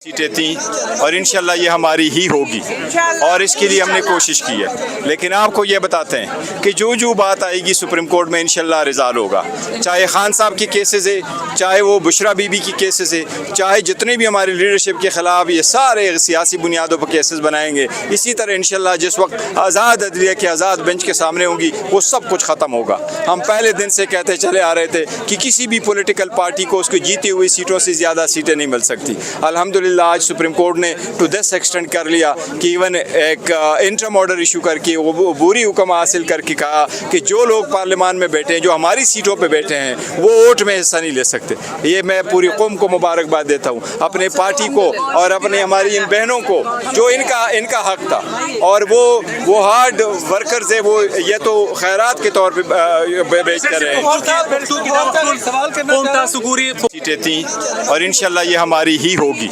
सीटें थी और इंशाल्लाह ये हमारी ही होगी और इसके लिए हमने कोशिश की है। लेकिन आपको ये बताते हैं कि जो बात आएगी सुप्रीम कोर्ट में इंशाल्लाह रिजॉल्व होगा, चाहे खान साहब के केसेस है, चाहे वो बुशरा बीबी की केसेस है, चाहे जितने भी हमारी लीडरशिप के ख़िलाफ़ ये सारे सियासी बुनियादों पर केसेस बनाएंगे। इसी तरह इंशाल्लाह जिस वक्त आज़ाद अदलिया के आज़ाद बेंच के सामने होंगी वो सब कुछ ख़त्म होगा। हम पहले दिन से कहते चले आ रहे थे कि किसी भी पॉलिटिकल पार्टी को उसको जीती हुई सीटों से ज़्यादा सीटें नहीं मिल सकती। अल्हम्दुलिल्लाह आज सुप्रीम कोर्ट ने टू दिस एक्सटेंड कर लिया कि इवन एक इंटरम ऑर्डर इशू करके वो बुरी हुक्म हासिल करके कहा कि जो लोग पार्लियामान में बैठे हैं, जो हमारी सीटों पे बैठे हैं, वो वोट में हिस्सा नहीं ले सकते। ये मैं पूरी कौम को मुबारकबाद देता हूँ, अपने पार्टी को और अपने हमारी इन बहनों को जो इनका हक था। और वो हार्ड वर्कर्स है, वो ये तो खैरात के तौर पे बेच कर रहे हैं। सीटें थी और इंशाल्लाह ये हमारी ही होगी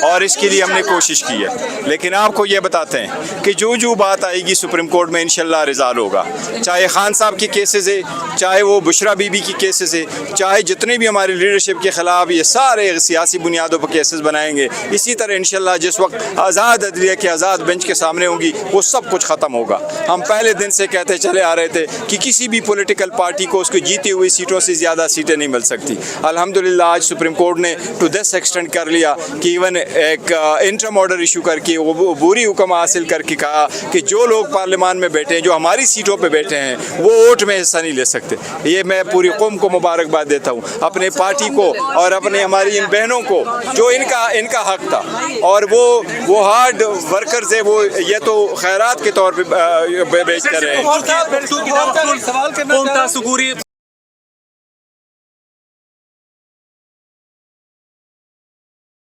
और इसके लिए हमने कोशिश की है। लेकिन आपको ये बताते हैं कि जो बात आएगी सुप्रीम कोर्ट में इंशाल्लाह रिजॉल्व होगा, चाहे खान साहब के केसेस है, चाहे वो बुशरा बीबी की केसेस है, चाहे जितने भी हमारी लीडरशिप के ख़िलाफ़ ये सारे सियासी बुनियादों पर केसेस बनाएंगे। इसी तरह इंशाल्लाह जिस वक्त आज़ाद अदलिया के आज़ाद बेंच के सामने होंगी वो सब कुछ ख़त्म होगा। हम पहले दिन से कहते चले आ रहे थे कि किसी भी पॉलिटिकल पार्टी को उसको जीती हुई सीटों से ज़्यादा सीटें नहीं मिल सकती। अल्हम्दुलिल्लाह आज सुप्रीम कोर्ट ने टू दिस एक्सटेंड कर लिया कि इवन एक इंटरम ऑर्डर इशू करके वो बुरी हुक्म हासिल करके कहा कि जो लोग पार्लियामान में बैठे हैं, जो हमारी सीटों पे बैठे हैं, वो वोट में हिस्सा नहीं ले सकते। ये मैं पूरी कौम को मुबारकबाद देता हूँ, अपने पार्टी को और अपने हमारी इन बहनों को जो इनका हक था। और वो हार्ड वर्कर्स है, वो ये तो खैरात के तौर पे बेच कर रहे हैं।